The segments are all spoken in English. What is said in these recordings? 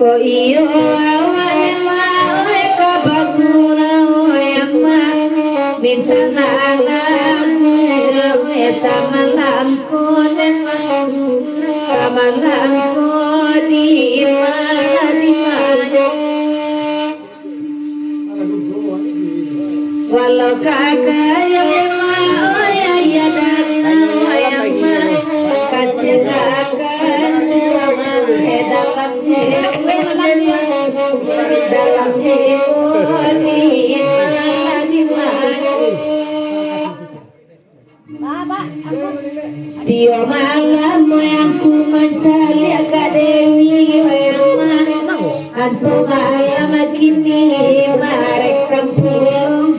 Ko iyo awane male ka bagura oyama bintana alaku samalam ko di mana walau kakak yang mau ya dan oyama kasih kakak dalam Dio malam yang ku mencari akademi yang antu malam kini mereka pulang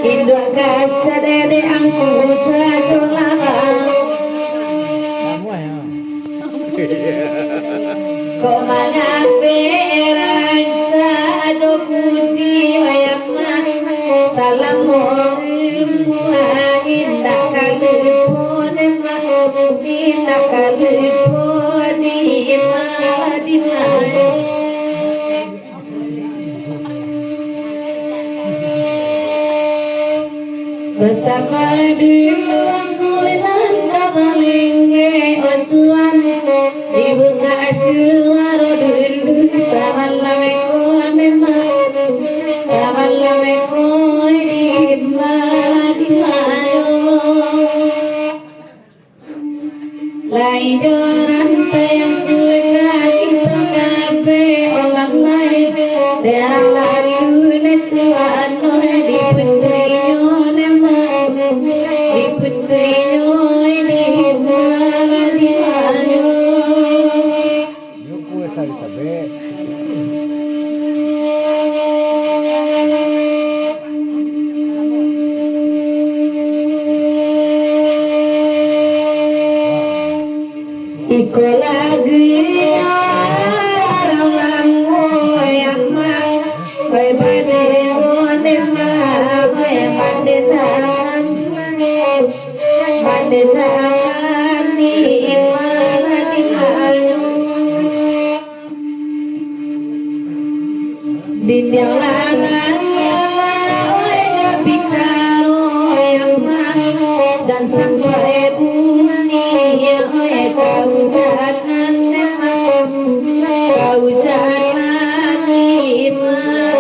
Indo kasadede angku sajolama Kau mana perang sajo putih wayama salamu indah kalipun di mana bersama duangku dan kabalingge Tuhan dibuka suara dulu Assalamualaikum di mana lai joran yang kuka itu kabe orang lain derang lalu netuan di putriyo di putriyo di mana Yo puedo salir también. Iko lagi orang lamu yang mah bae bade one mah bae bade tangan di mana di yang lanang yang bicara yang mah dan sampai bunyi kau jangan di mana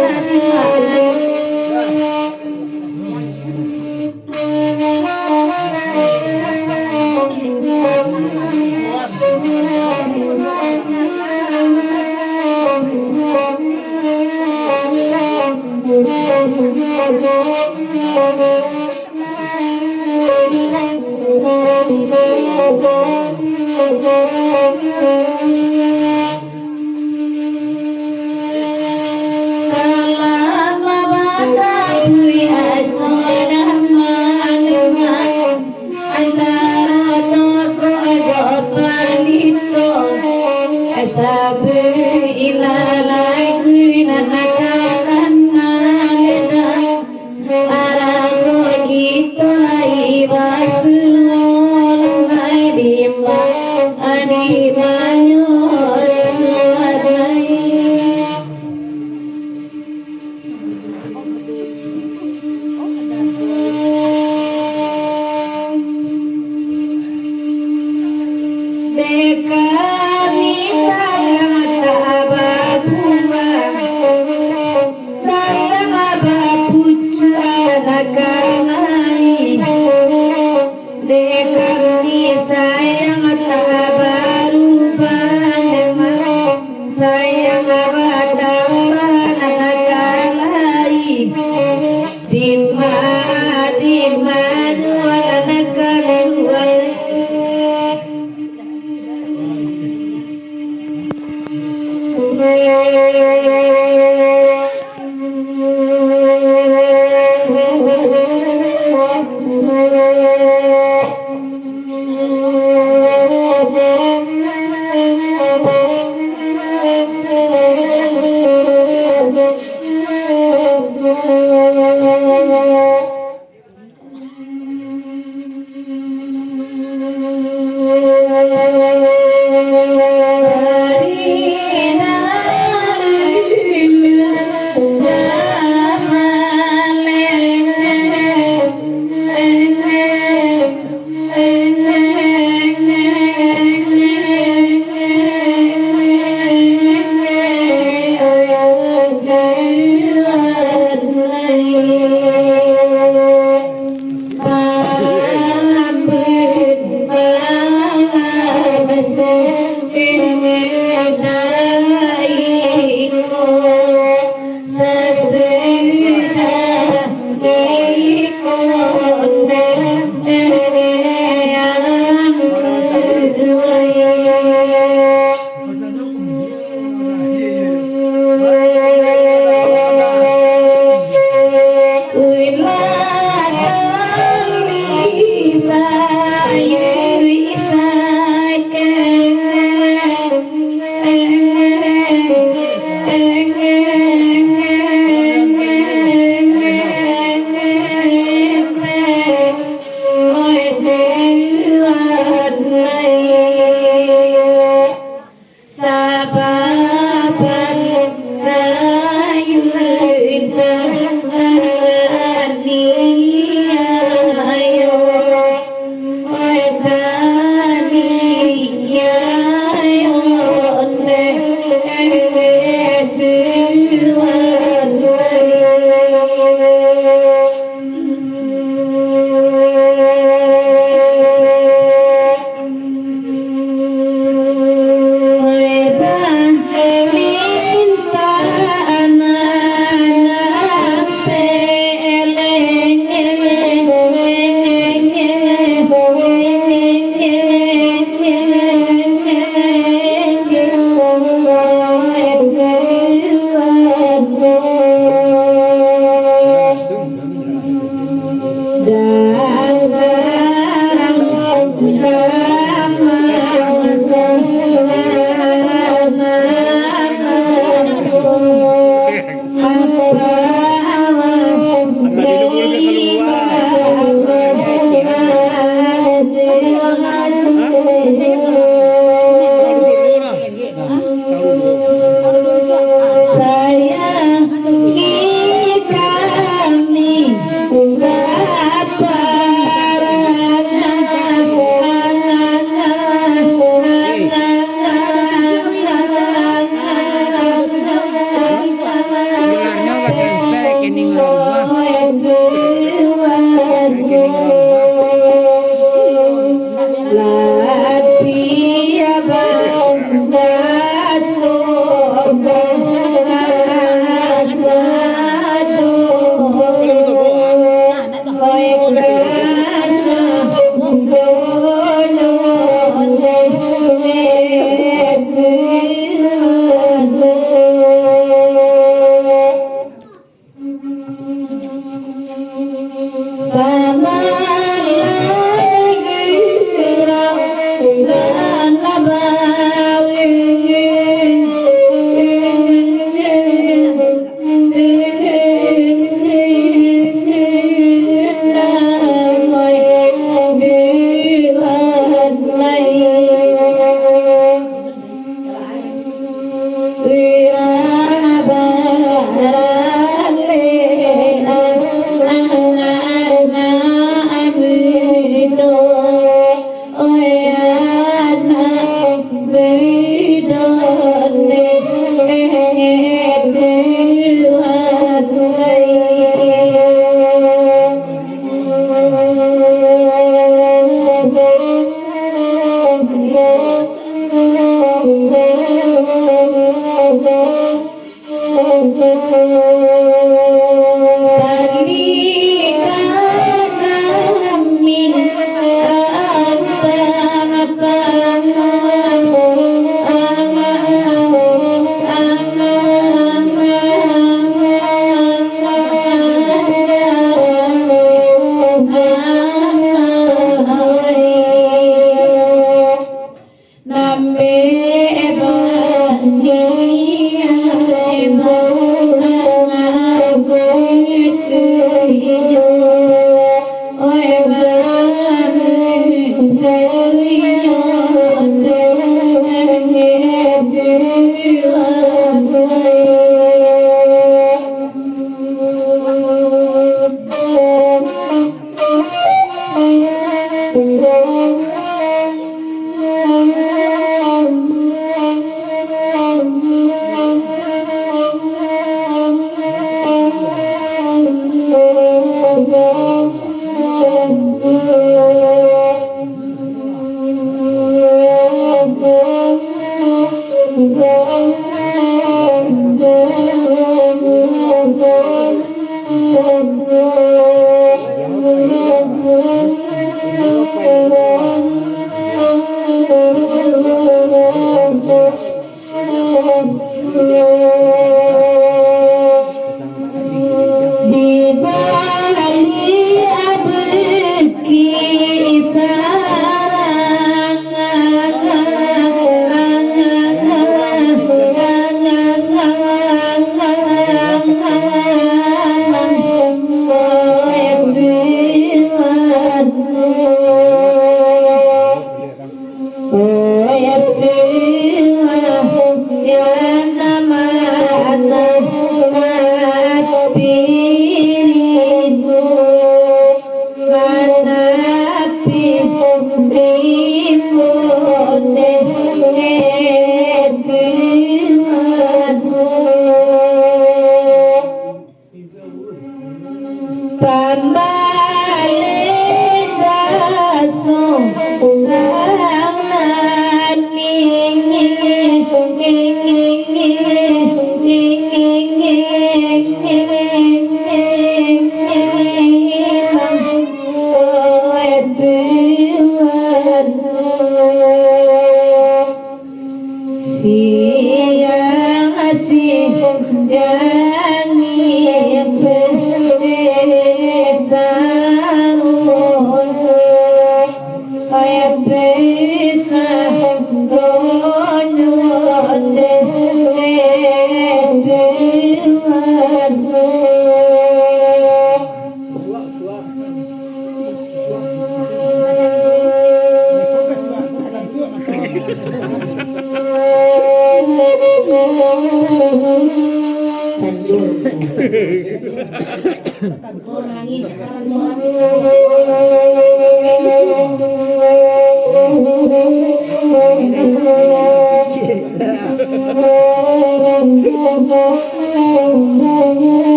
Thank you.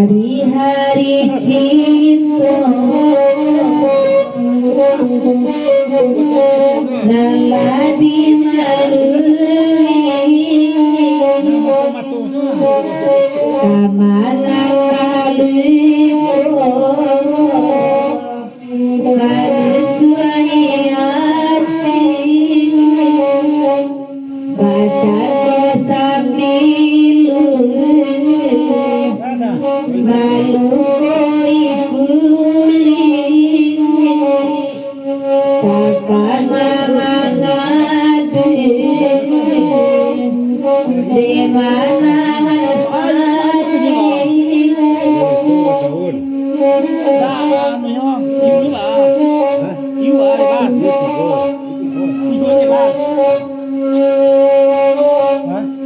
Hari-hari cinta laladi lalui kamana kalu manusiai hati baca sambilu malui kuling takkan mamangade di mana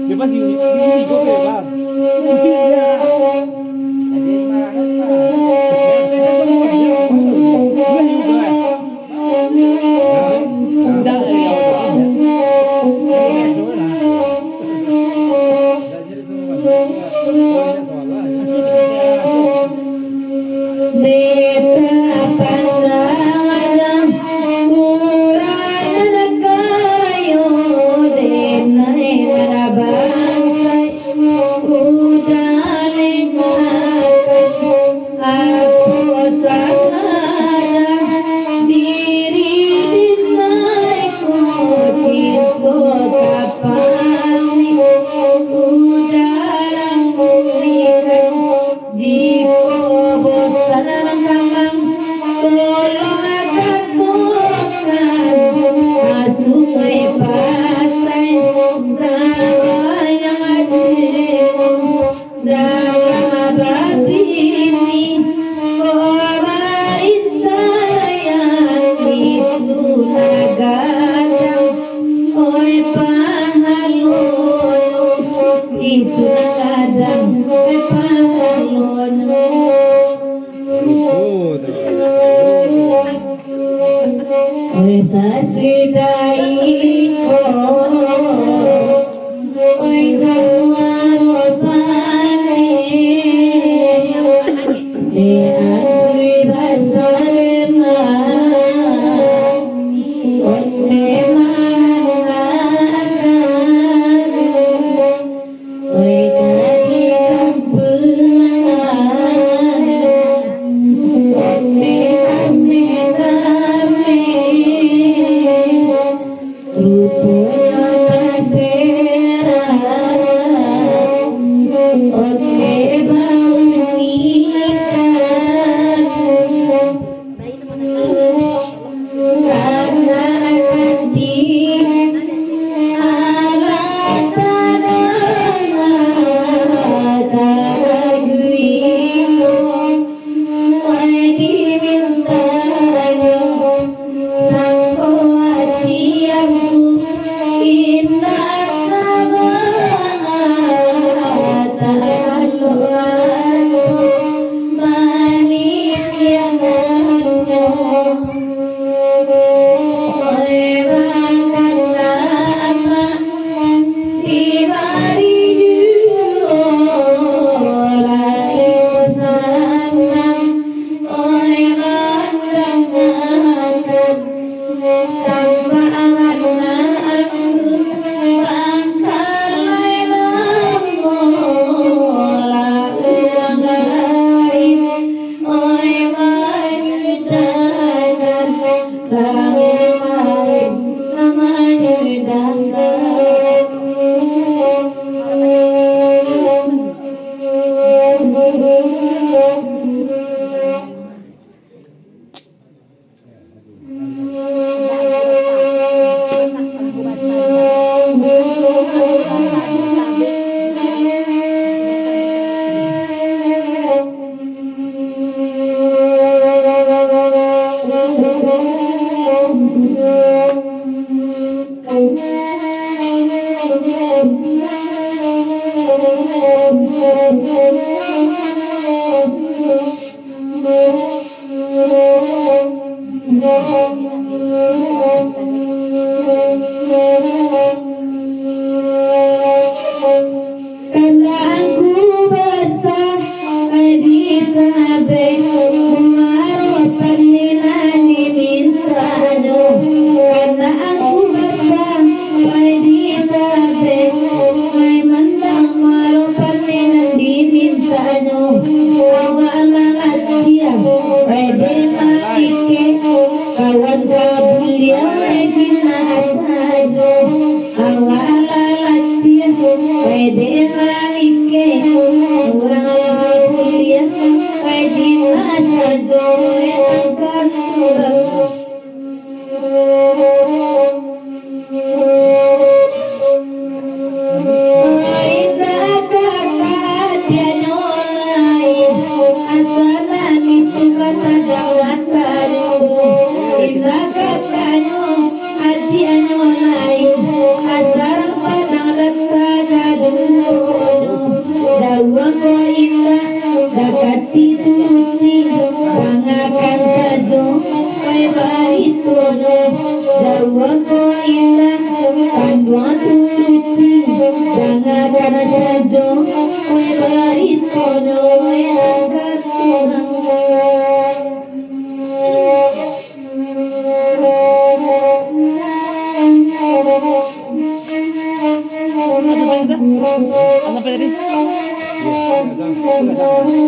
Bebas ini kok bebas. Putih dia. awala latia wede maike kawan kabulia wedina asajo awala latia wede maike kurang kabulia wedina asajo enakan Dakati turuti bangakan sajo kay baritono jawa ko indah kandwa turuti bangakan sajo kay baritono angkat Apa tadi? Segala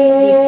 masih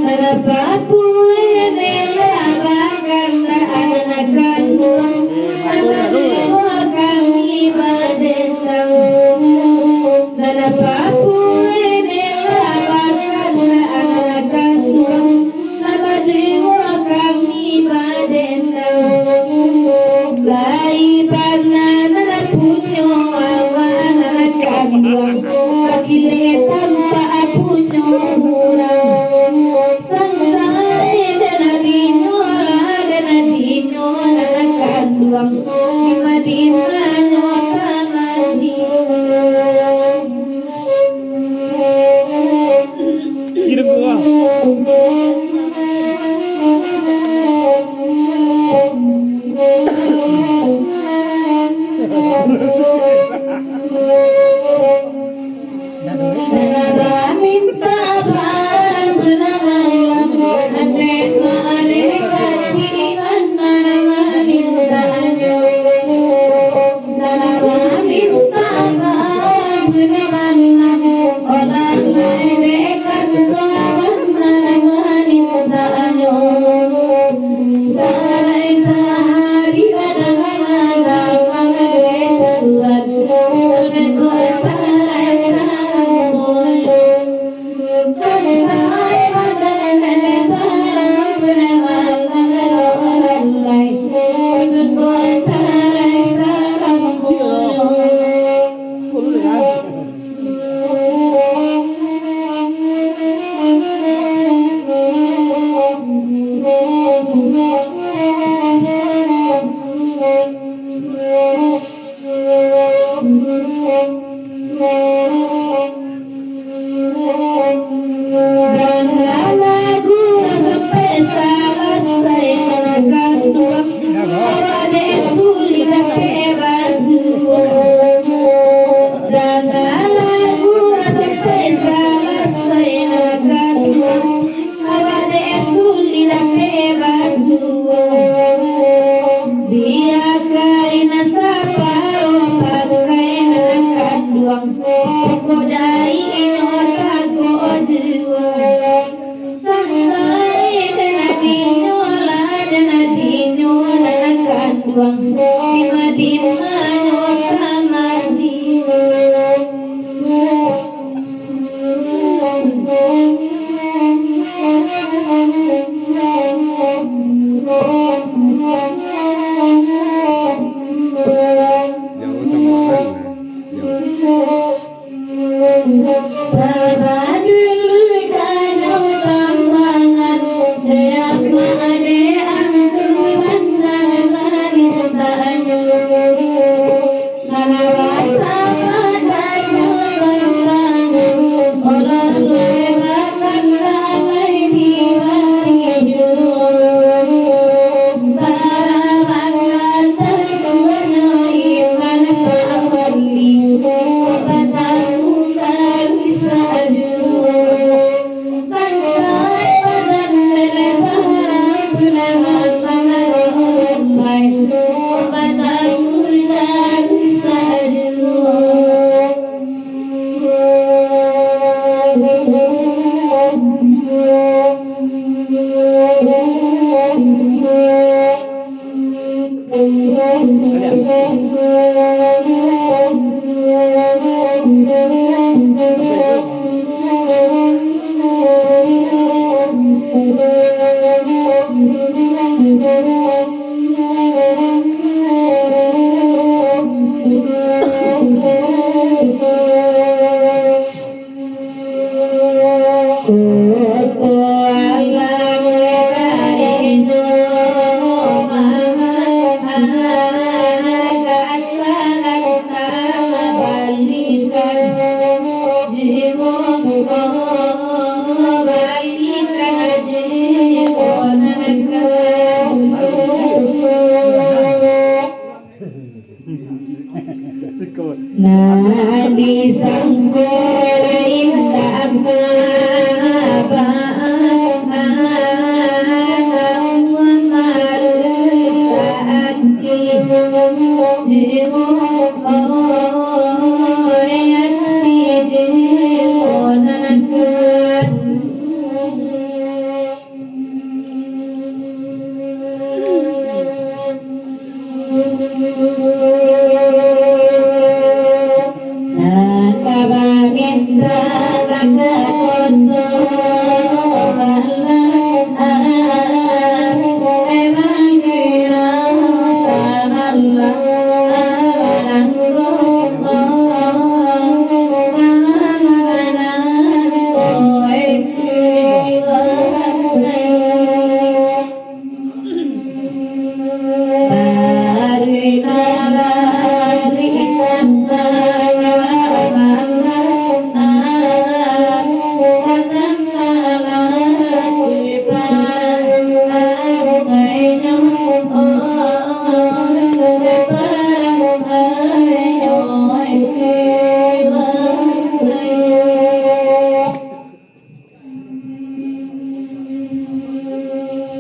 Papu Mela Bakanda anak kandung Amadiwa kami badendang Nana Papu Mela Bakanda anak kandung Amadiwa kami badendang Lai Nana punyo awa anak kandung Kakile tanpa punyo hurang Kirim gua. Minta barang benang andai maane katian nama minta anyo nama minta barang benang olah lain dekat lawan nama minta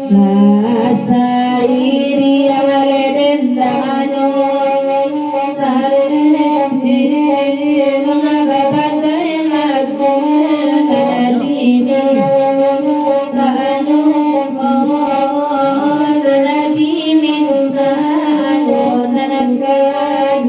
Lasairi amaleden dano sarne magabagai lagu dadimi kanu dadimi kanu nanakan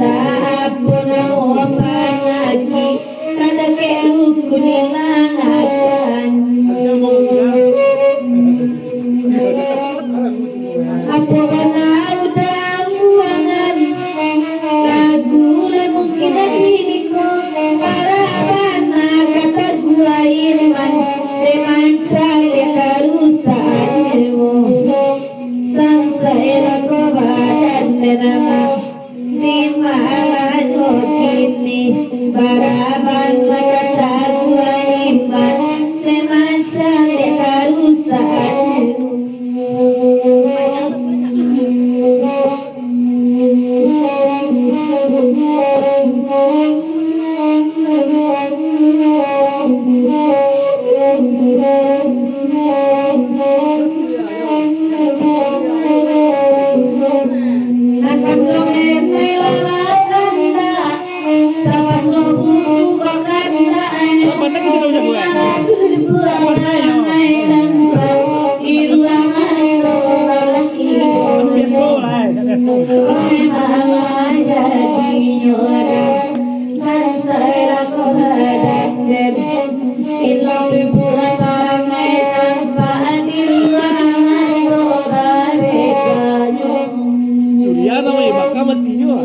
Tapon mo panagi kadake luku nilangakan Apo banau damuangan lagu mungkin ini ko para bana kata gua irman teman saya karusaan sang saya ko badan nama di malah kini para bana kata gua irman teman saya karusaan akan dongeng melewat kanda sawan buku kok kanda Lapan lagi sih kamu jago ya? Biasa lah. Surya namanya bakal mati juga.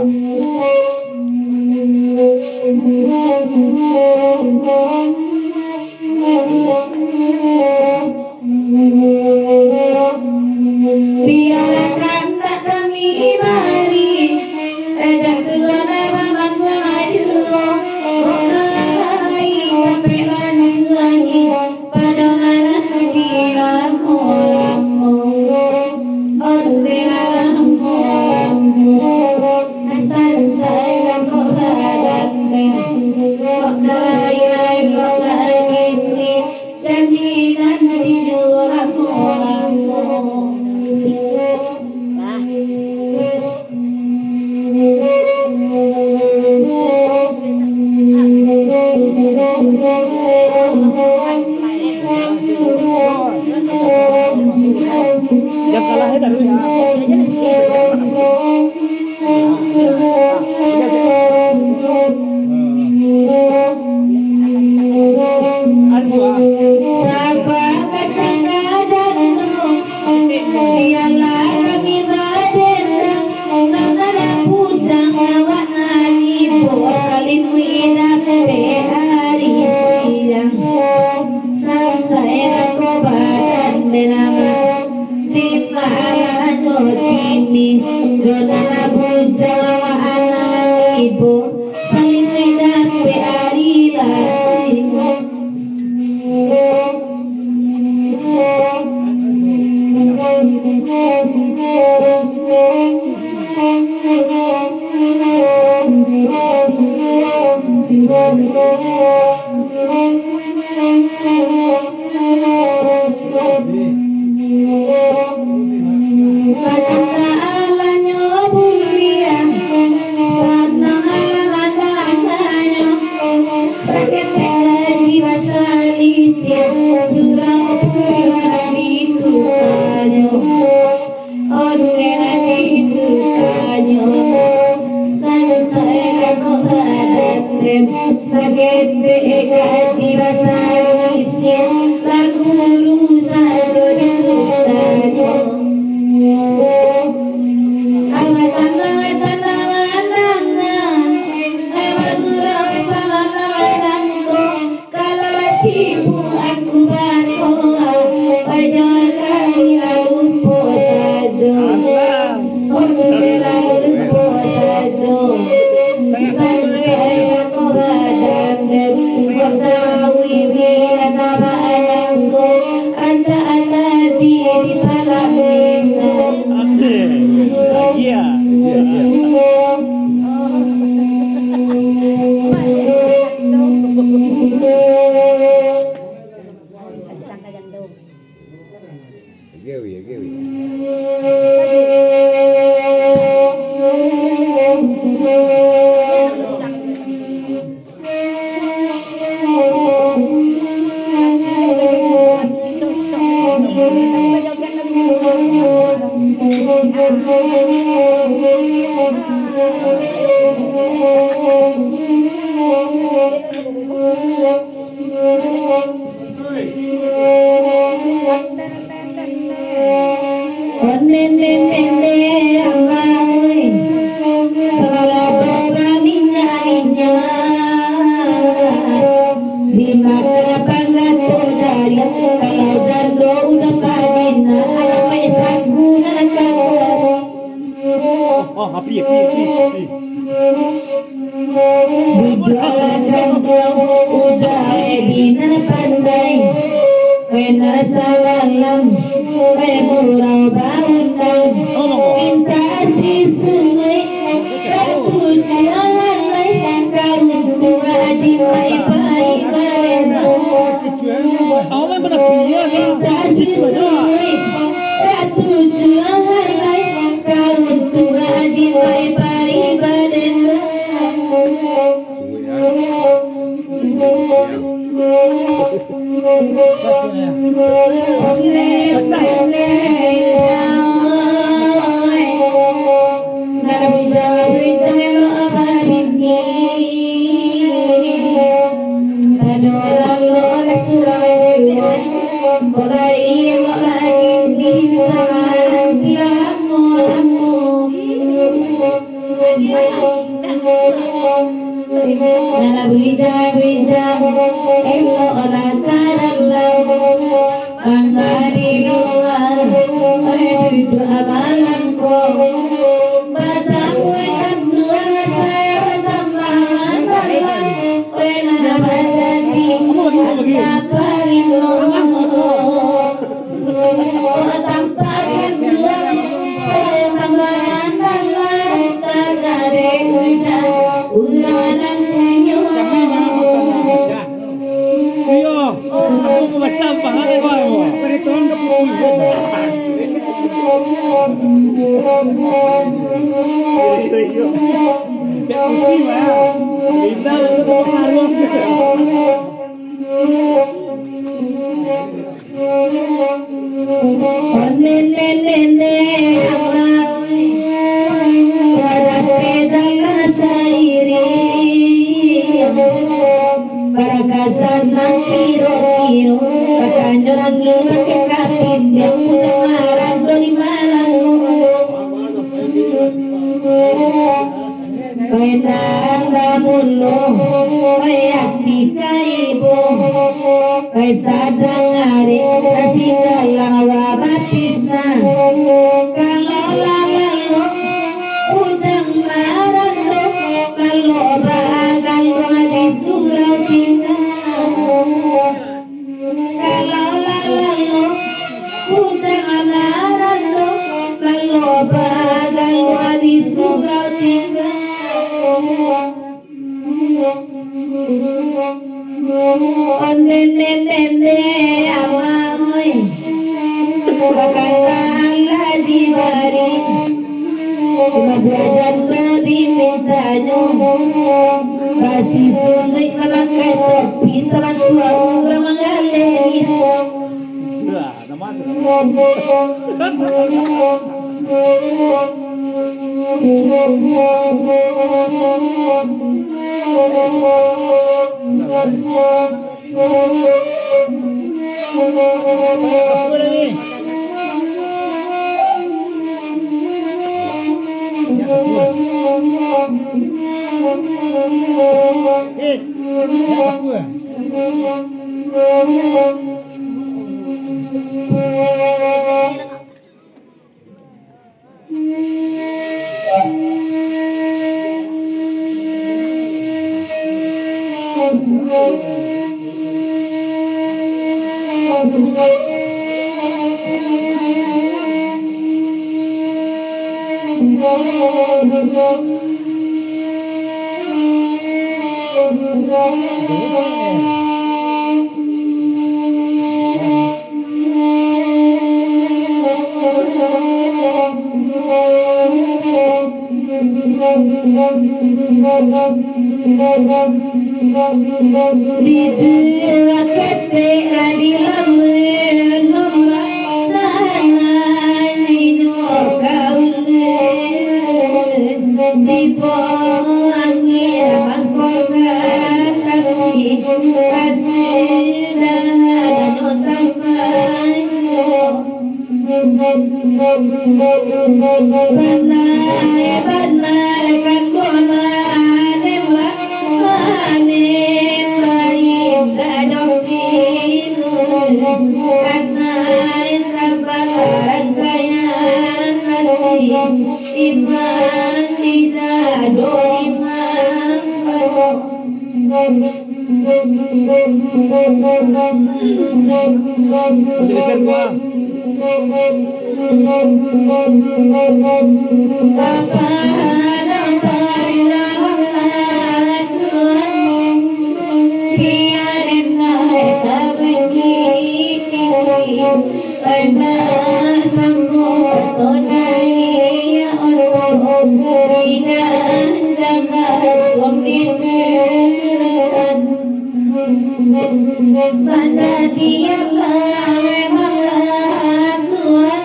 Biarkan tak kami mari ejak Tuhan Bapak maju Bukai capek lansuangi pada malam lamu onde lamu asal saya kau badannya kok kerai kok lagi jadi nanti juramu lamu Yang kalah itu dulu ya. Sapa kacang kadano Dialah kami badendang Nana pujang awak nani Salin widap hari siang Saya ko badan nama Ditala jodini Jodana pujang awak nani Salin widap hari siang Sakit kaji bahasa Inggrisnya lagu rusa jodoh Amatan lewat murah sama lawanku kalau sibuk aku bakoa banyak kali lalu saja lalu saja saya kau badan kau tahu bila tak Bujolakan udah edinan pandai Wena samalam Kaya kurau baundang Minta si sungai Ratu jualan lai Kau tua aji pai-pai Awak main pada pian lah. Minta si sungai Ratu jualan lai Kau tua aji pai-pai badan Suwe ya. Bija elo orang karang Mangari luar hidup amalanku Batamu ikan dua saya tambah masalah Wena bajani Taparin lo Tampakan dua saya tambah masalah Takare udah Uranan penyu Trio, aku baca apa hari kau? Perhitungan ke putih beda. Biar putih mah. Kita itu pengaruh kita. Nene Barakasan ng kiro-kiro Pakanyo ng pakai kapit Yang kutamaran doon imalang mo Kaya nalamulo Kaya di kaibo Kaya sadang hari Nasingal lang wabapisa Kalau lalalo Ujang marando Lalo bahagal mga di surau tinggal Kalau lalalo Ujang marando Lalo bahagal mga di surau tinggal Oh nene amaoy Pagkataan di bari Mabuadan mo diminta nyo Kasi sunay mamakai topi Sa mantua ura mga lenis Sudah, nama tu. Apa lagi? Ya apa? Ya apa? Karena Masih geser gua. Kepada pandangan Tuhan, biarinlah terbegini, pada sambut tunai untuk dijanjikan pemberian. Menjadilah memanglah Tuhan,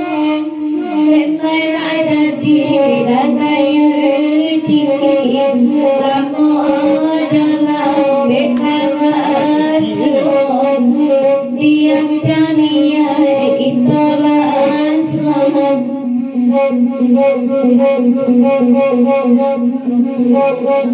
dentai jadi dan kayu tinggi, kamu dalam bekaras diam jania itulah selamat. Dua kok.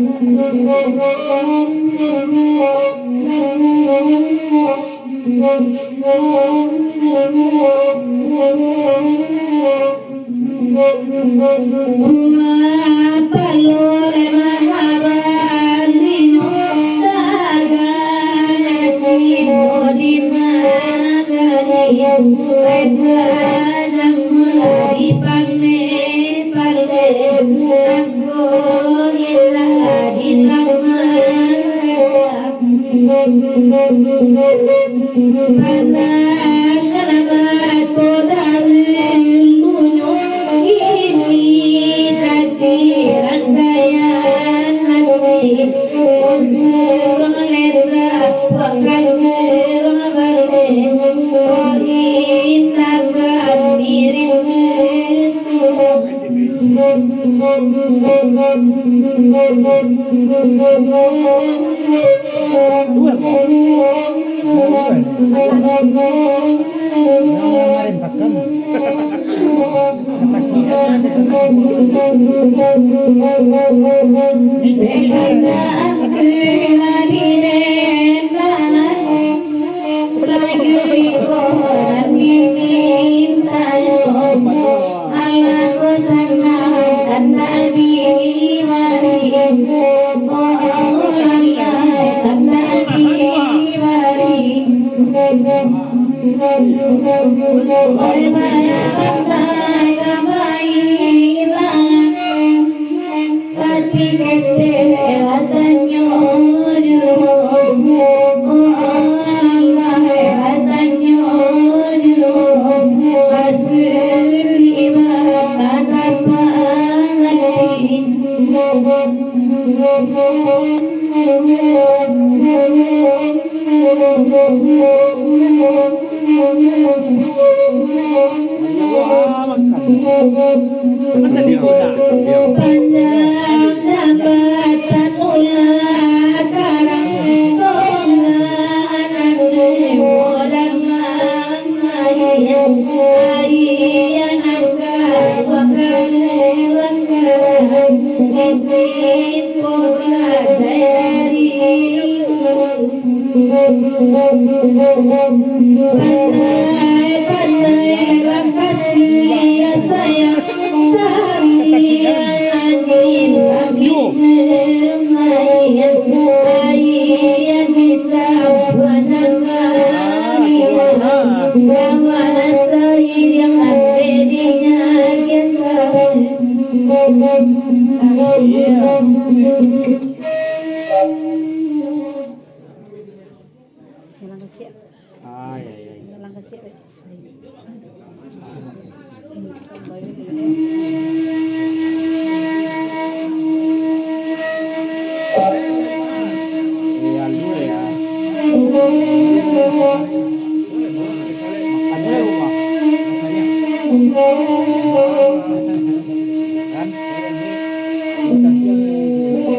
Kemarin pakam.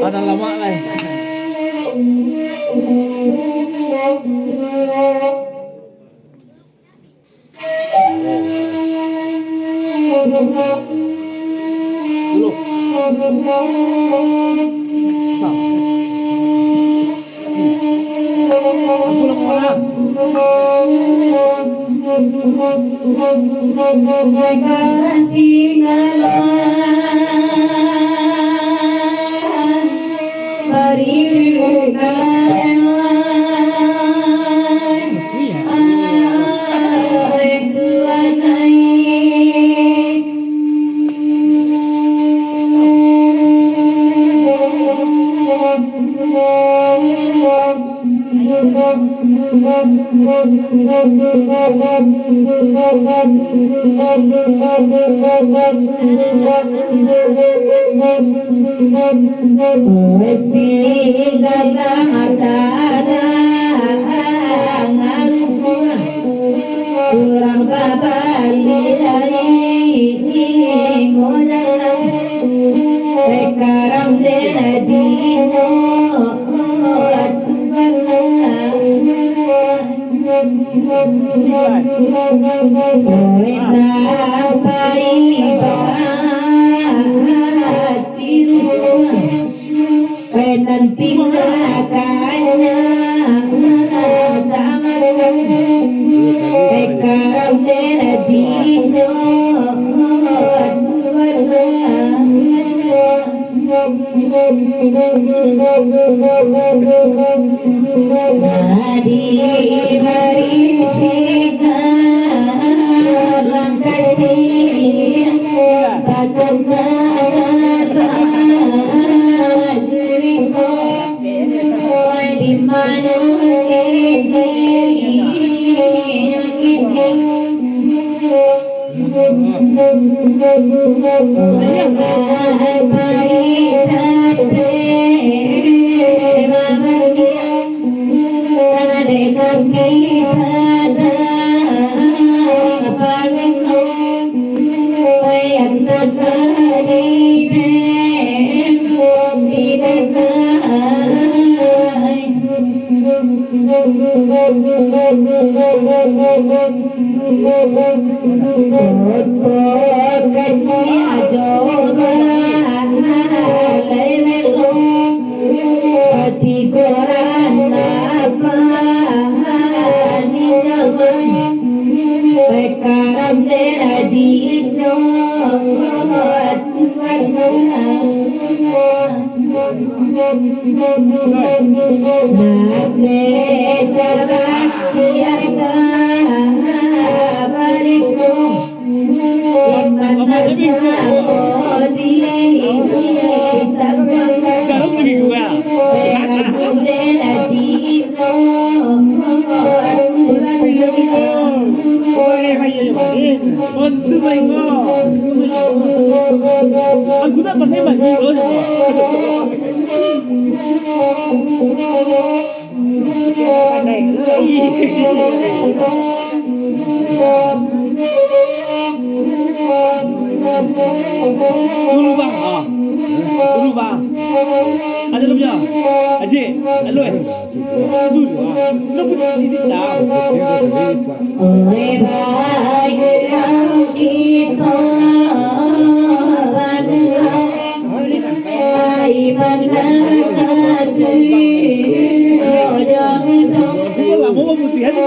Ada lama lah. Dulu. Aku nak mana? Kasih Segala matana ngalukuna kurang kabali dari ngodalan ekaram dena dino nanti makanya sekarang dino Hari berisika kasih takkan di mana Aku tak pernah bagi loh. Dulu bang, dulu bang. Ada rumnya, aje, alo sudah, sebut ini dah. Oi baik kita Mau pemutihan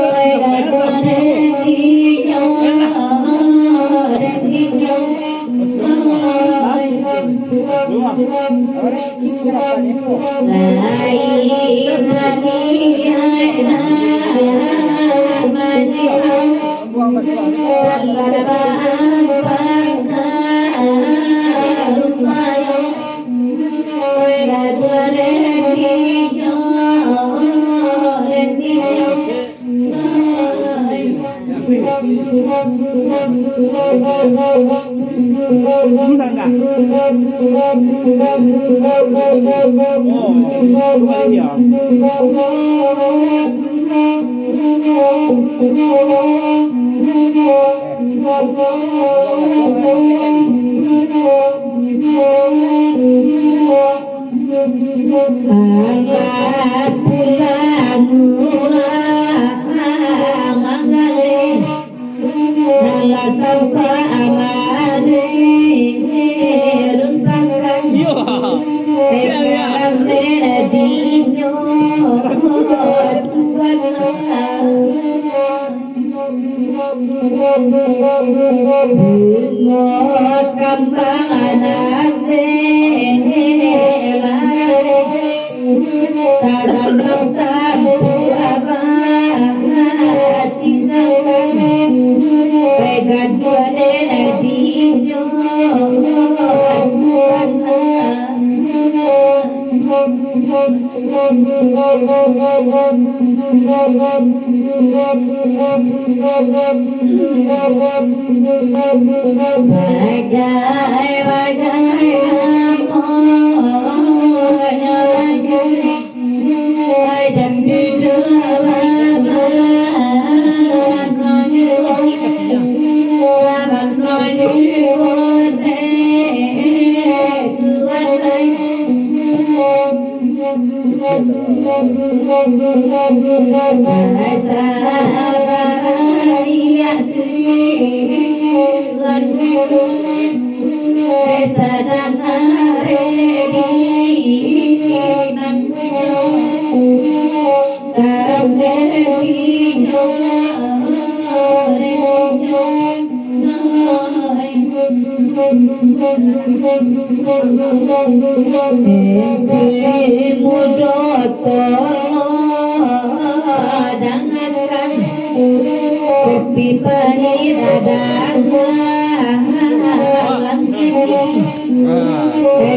Kopi pahit ada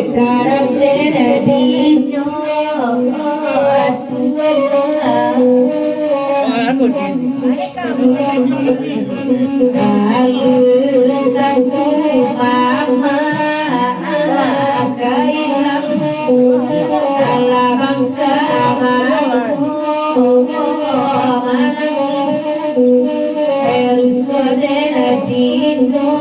sekarang dedadinyo alun tentu mama kailang alarang keamanku manang dedadinyo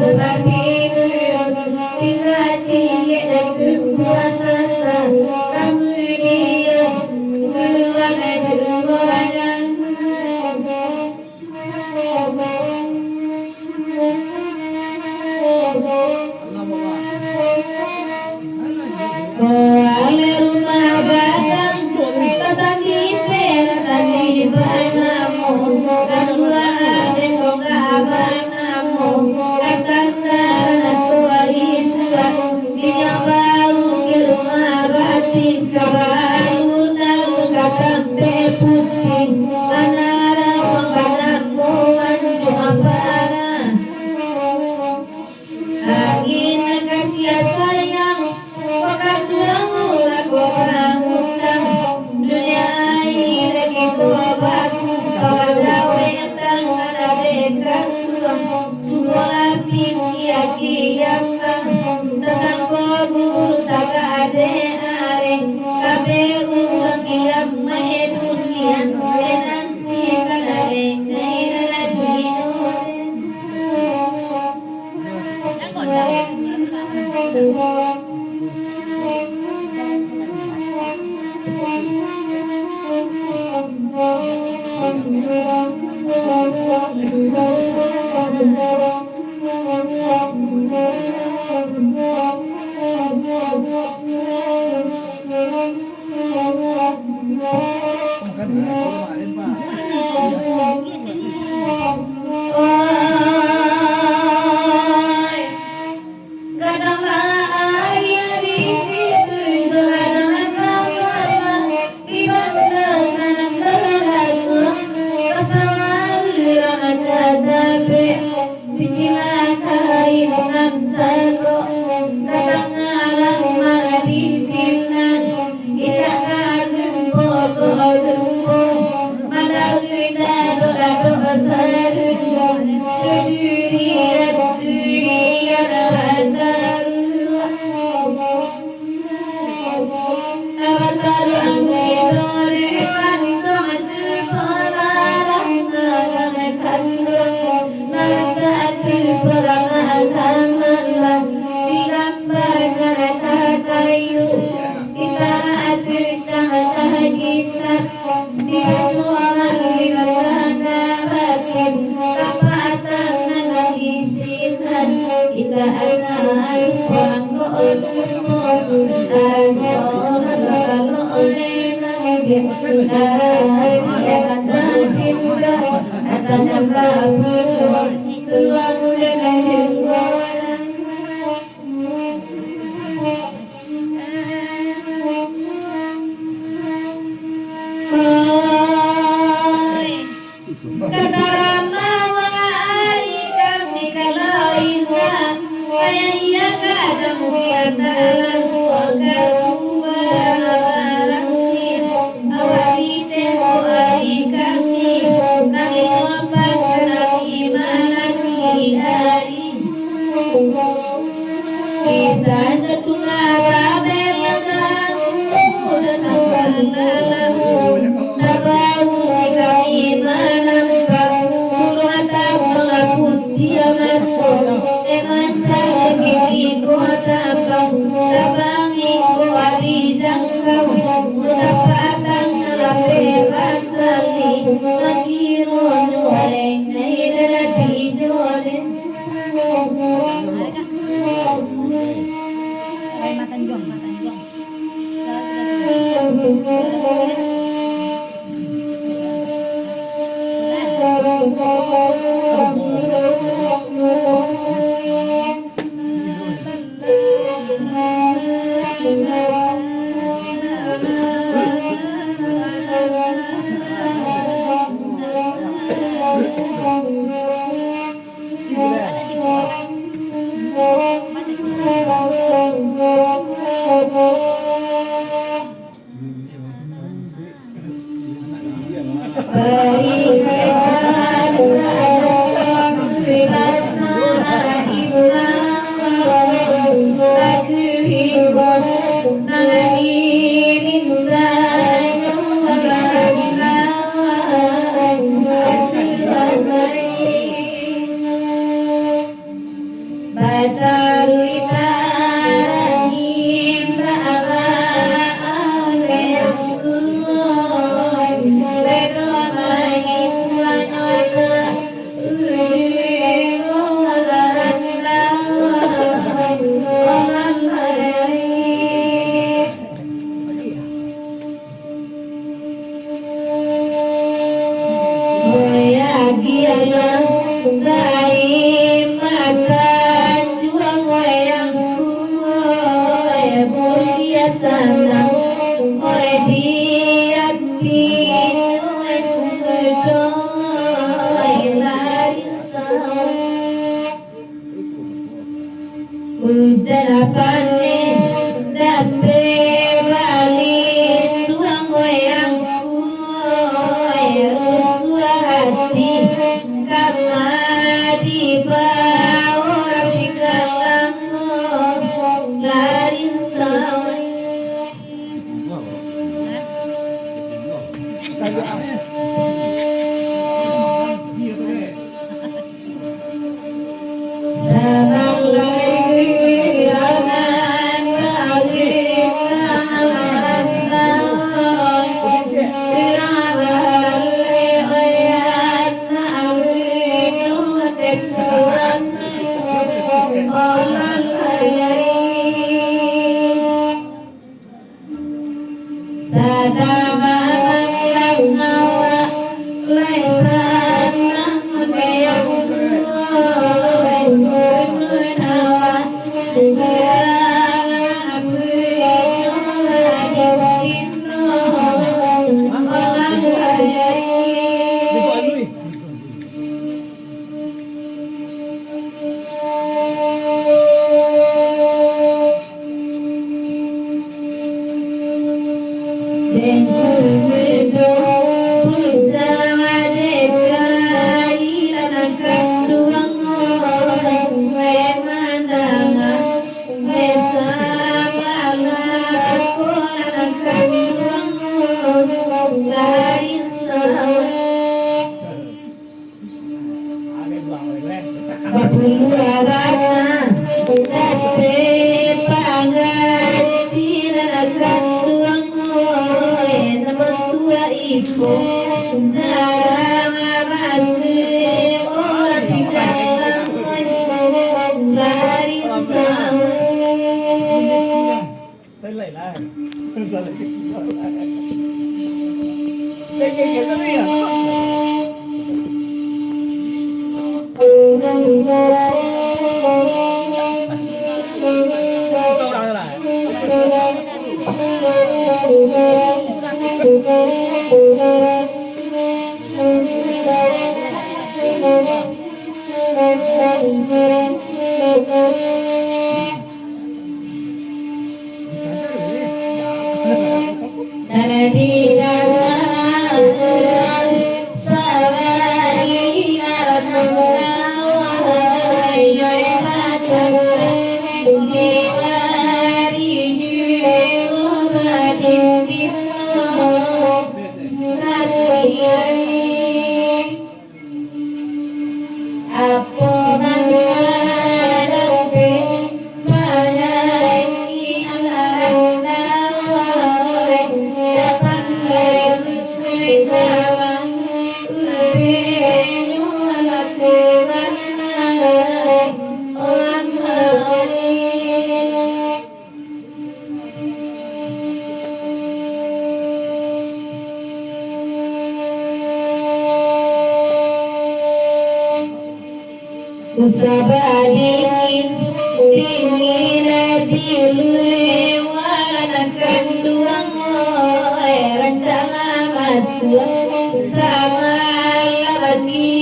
Bye. Anara wang kanamu anju apara angin kasih sayang kok kamu lagu hutang dunia ini lagi tua basu kau gawe tangan adekan Cubola pinti aki yang tasangko guru taga ade are kabe urang kiam mae dunia nanti kalare ngaira dino sana, oi di hati, oi sapane dape bali dua goyangku rusua hati kamari bawa si kalango larin sawah Sabadingin dingin dilui walanakan duang rencana masuk sama labagi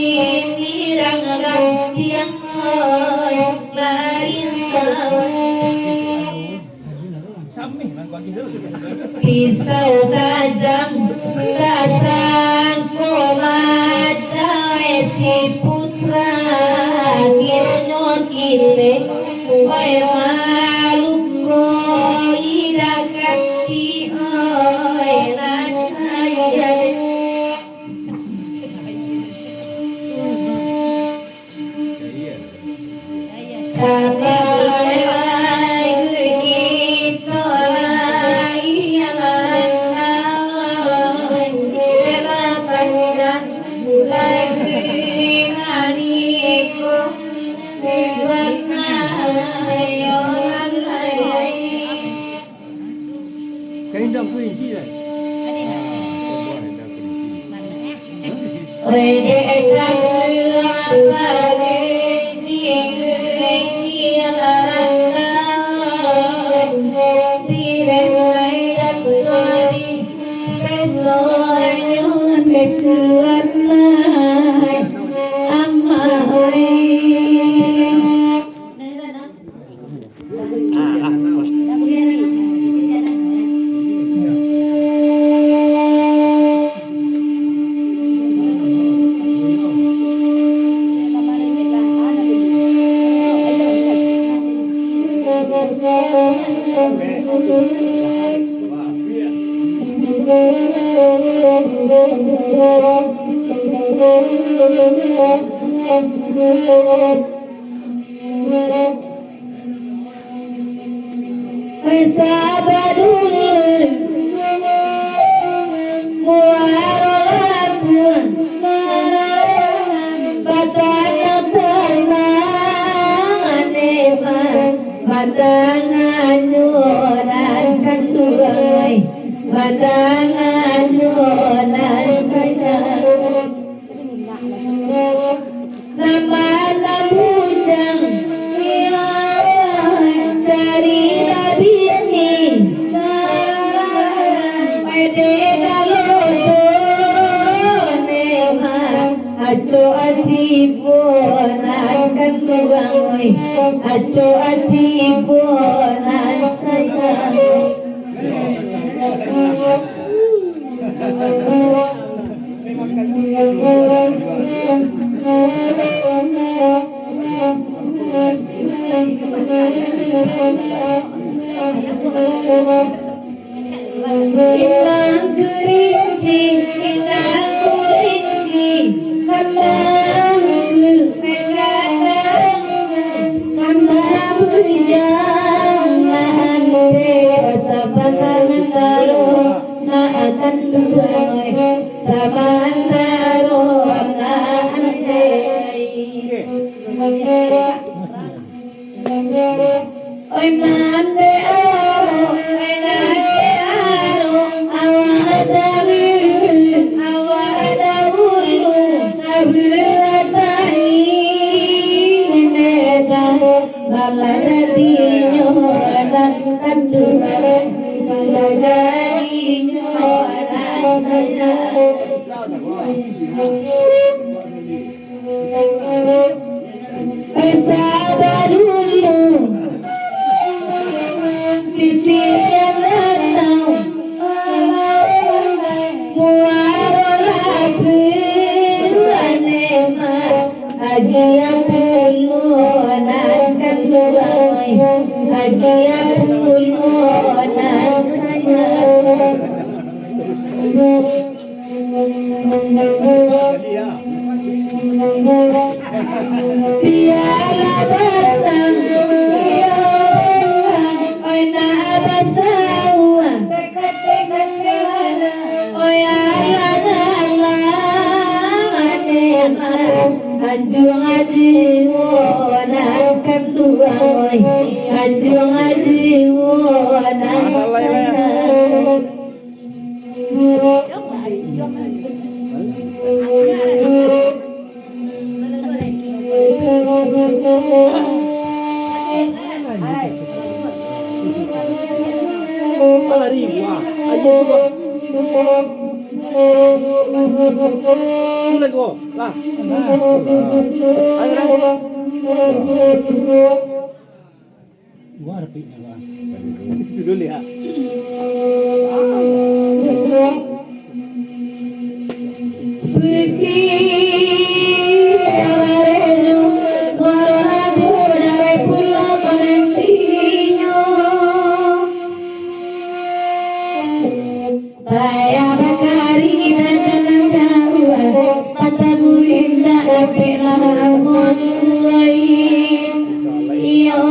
nirang tiang lain sawah pisau tajam dasang komaca si putra kile oy maluko idakati oy rasaya kabalai kita lai amaran kelapanya lagi naniko Kehendak kelinci lah. Sabarul muarolapun batana tanganema matanganyunan kanduangoy matanganyunan sayang nama bujang cari labini pede kaloto nema aco atiponan kanduangoy aco atiponan sayang Inang kerinci, inang kulinci, kataku mekataku, kata berjangan basa-basa mentaro, na akan duai, sama antaro na andai. Oi nande aro, awa ada ulu, kabuatani nedan, bala jadinya dan kandungan, bala jadinya rasanya. Sabar dulu, titik yang datang, muarolapu anema, agi apulunan kanduangoy, agi apulunan sayang. Piala batang, oi na abasawa, oi alang-alang anema, anjung ajiwonan kanduangoy, anjung ajiwonan sayang. Alariwa, ayo tuh. Mulai kok, lah. Ayo. Gua rapinya Bang. Itu dulu ya. Putih amarelo, warna pura pulo conesiño. Baya bakari dan jauh, matamu indah tapi lamun kuai. Iyo.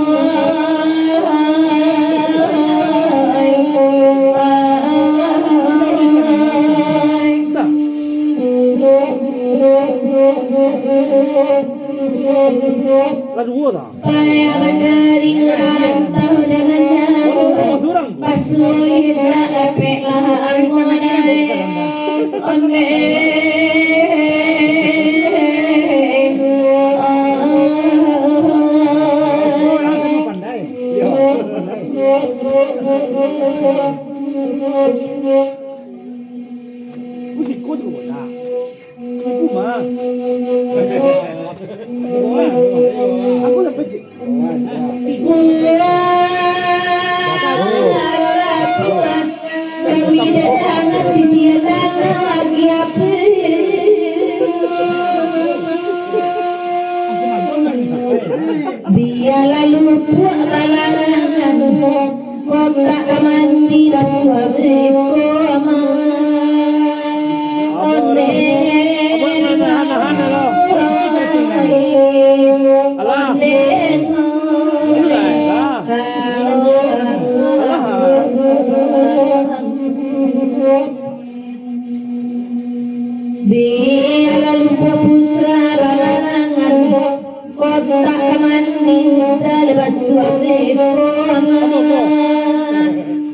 Lah dua dah. Baya bakari rantau jangan jauh. Pasuit tapi lamun onde. Musik kau juga boleh. Ibu mah. Aku sampai cik. Tapi datang dia lagi apa? Biarlah lupa balarangan kota mandi suamiku aman. lalu putra balarangan kota mandi udah lepas suami koma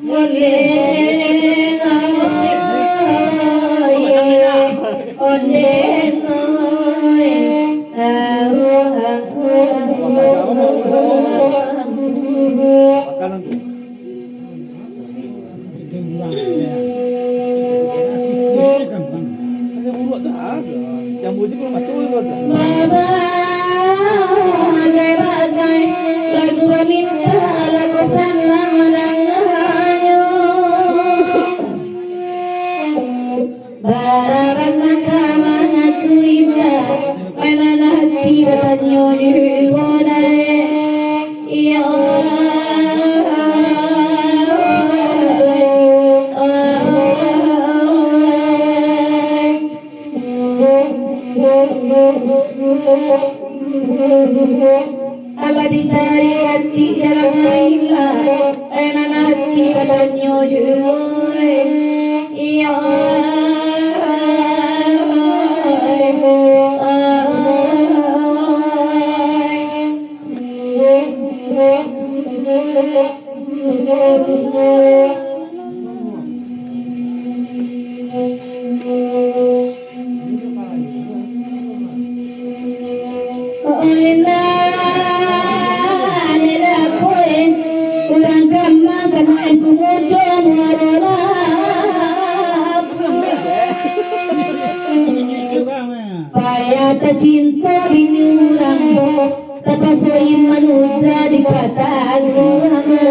oneng oneng Makanan tuh. Sedang ulang ya. Ini gampang. Kasih buruk dah. Yang musik lo matul lo dah. bagai lagu meminta lagu sana menanganyo bararan nakamana kuibra panana hati batanyo nyuwonai iya Allah dicari hati jalan lainlah enak hati badannya jual iya cinta bini orang tapasoin manusia di kata agama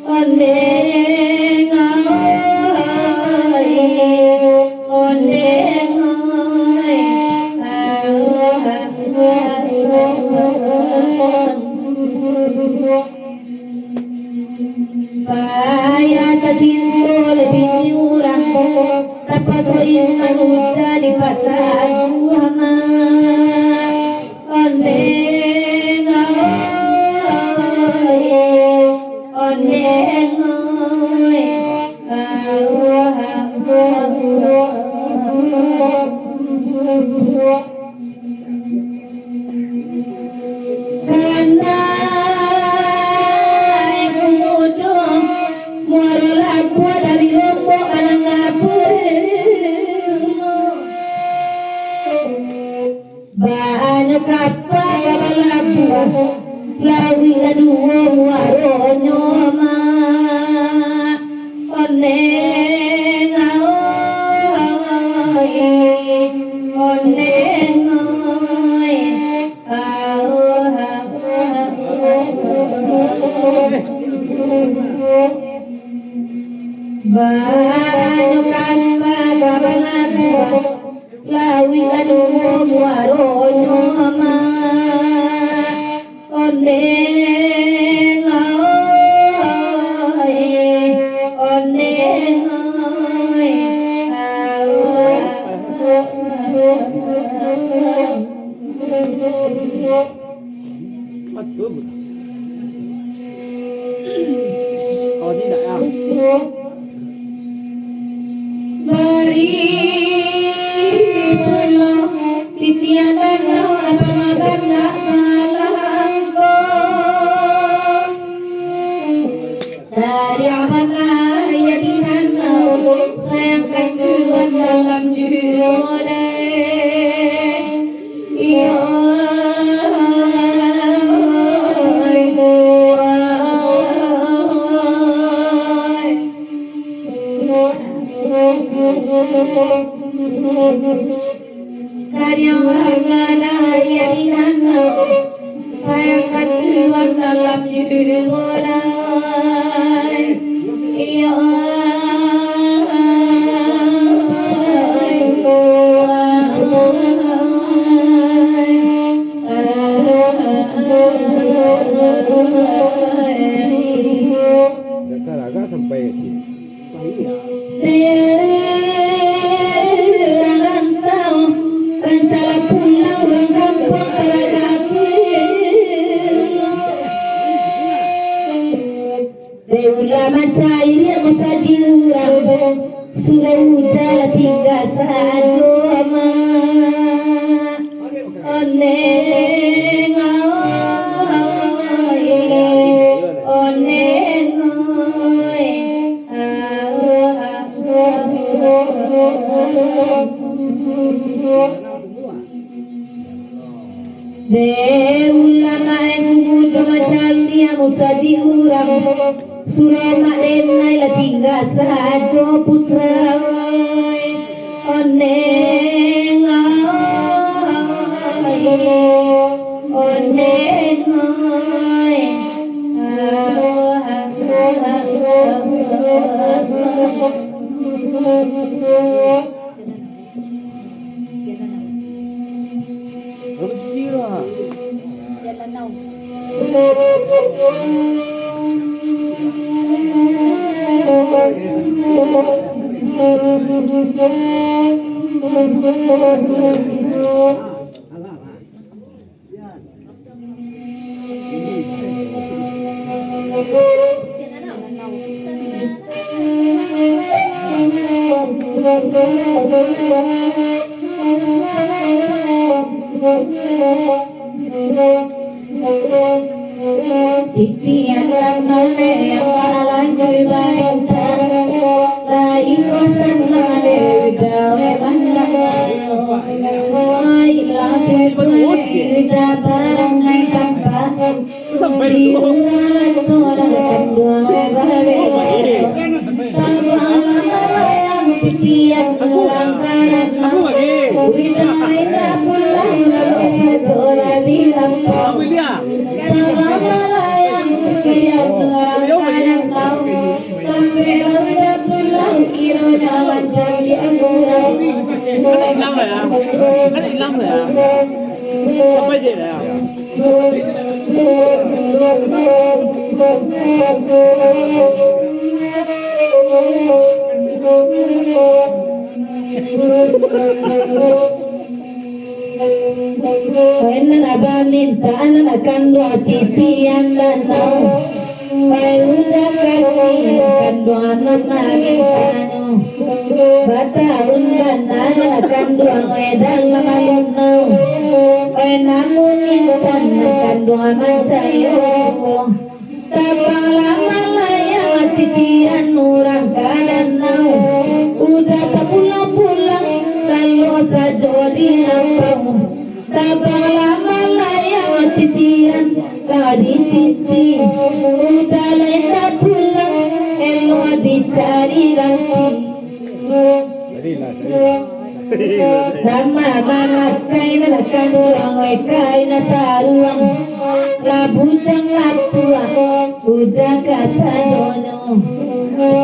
oneng oneng payah cinta lebih orang tapasoin manusia di kata agama oneng oneng karena kumudong muaro labu dari lombok alang banyak kapal kapal labu lawi kedua muaro nyoma oneng oneng banyak kapal kapal labu lawi kedua muaro nyoma oneng oneng Betul. Kalau tidak ya. Beri pulau titiakan apa makan salahku dari mana ya di mana sayang kedua dalam dunia iya karya warna ya di mana sayang kedua dalam dunia iya Agak sampai kecil. rantau rencana pulang orang kampung teraga ulama cair musa De ulama kumu drama cali musadi urang surama denai la tinggal sajo putra oneng Rezeki lah. Titian lang nale ang kalan ko'y bahintan lain kosan nale dawe manlakayo ay lakit manida barangay sampah Sampai dulu. diungan ko lang dua babe tabang layang titian lang kanan Aku lagi. Widai na pulang labas sa zola di lampau Kamu lihat. Kan hilang lah ya. Kan hilang lah ya. Sampai je lah ya. Pwena ba minta na kando titian danau Payuda kati kando anon magintano Bataun banana kando ang edang lamalunau Pwena munintan kando aman sayo Tapang lama layang at titian murang kadanau Udah tak pulang-pulang lalu sa jodi lampau Tabang lama layang at titian lagi titi Udah lain tak pulang elo dicari ganti Nama mama kain na kanuang oy kain na saruang labutang latuang udah kasadono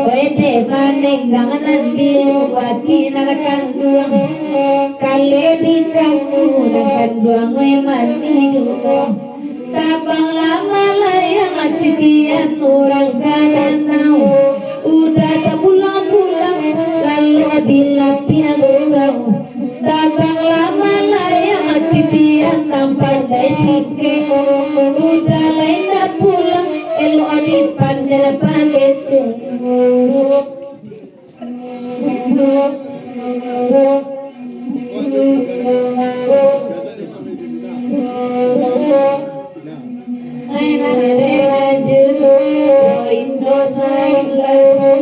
pwede manenggangan diluwati na kanduang kalerikan ko na kanduang oy maninyuko tabang lama layang at titian urang kananaw udah tak pulang-pulang lalu dilapi aguraw tabang lama layang at titian tampar daisike udah lain na pulang elo adipan na pagete ay nanadela julu indosa ilalu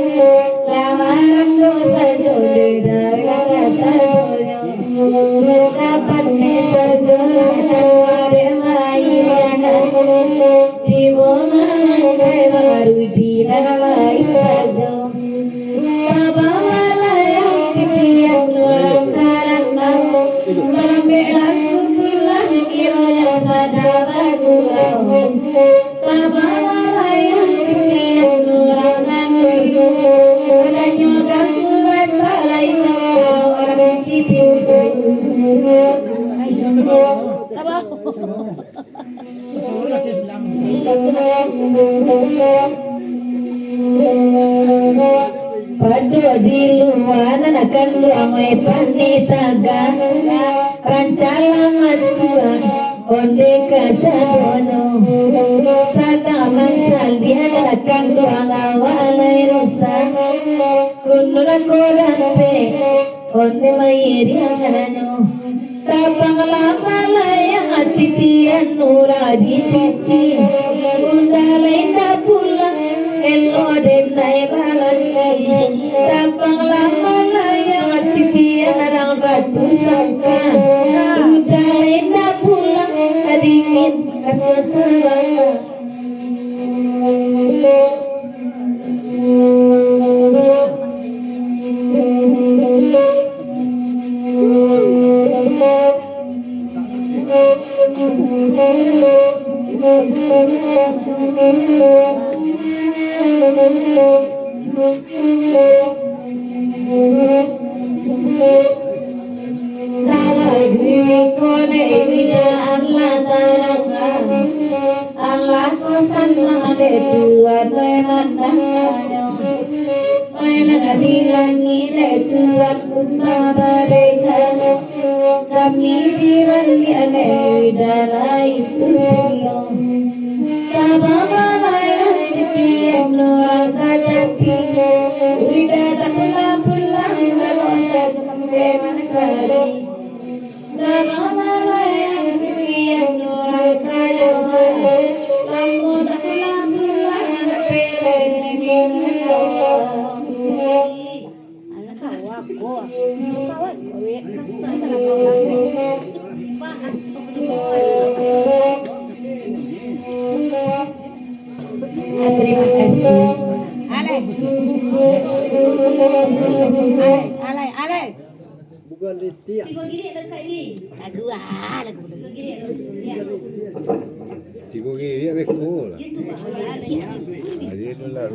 lamaran dosa jode dari rasa kapan bisa jode wade mayana tibo mangai baru di dalam sajo tabala yang titian nulang karana dalam belan kubulan kiro yang sadara gulau tabala yang titian nulang nanulu nyokan ku basalai kau orang cipintu Pado di luar akan luangoy panitaga rancalang masuan onde kasadono sataman saldian akan luang awalay rosa kuno na korante onde mayiri ang ano tabang lama layang at titian nura dititi undalay na pulang elo din na ibalagay tabang lama layang at titian ang batu sangka udah Lena pulang dingin suasana. Kalau gue kone ina Allah taranga Allah kosan namade tuan memandangnya Menadilangi de tuan kumma bareka kami diwangi ane widana itu lo Kababalaya titiap norang kadapi Uida tak pulang-pulang Lelosa tempe manisari Kababalaya titiap norang kadapi Lampu tak pulang-pulang Lepele nenek menawak Anak kawak kok. Kawak kowe kasta salah-salah. Pak astagfirullah. Terima kasih. Ale. Bukan di tiap. Tiga gini dekat ini. Lagu lagu. Tiga gini. Ya. Tiga giri ya bekul. Itu Pak. Hari itu lah.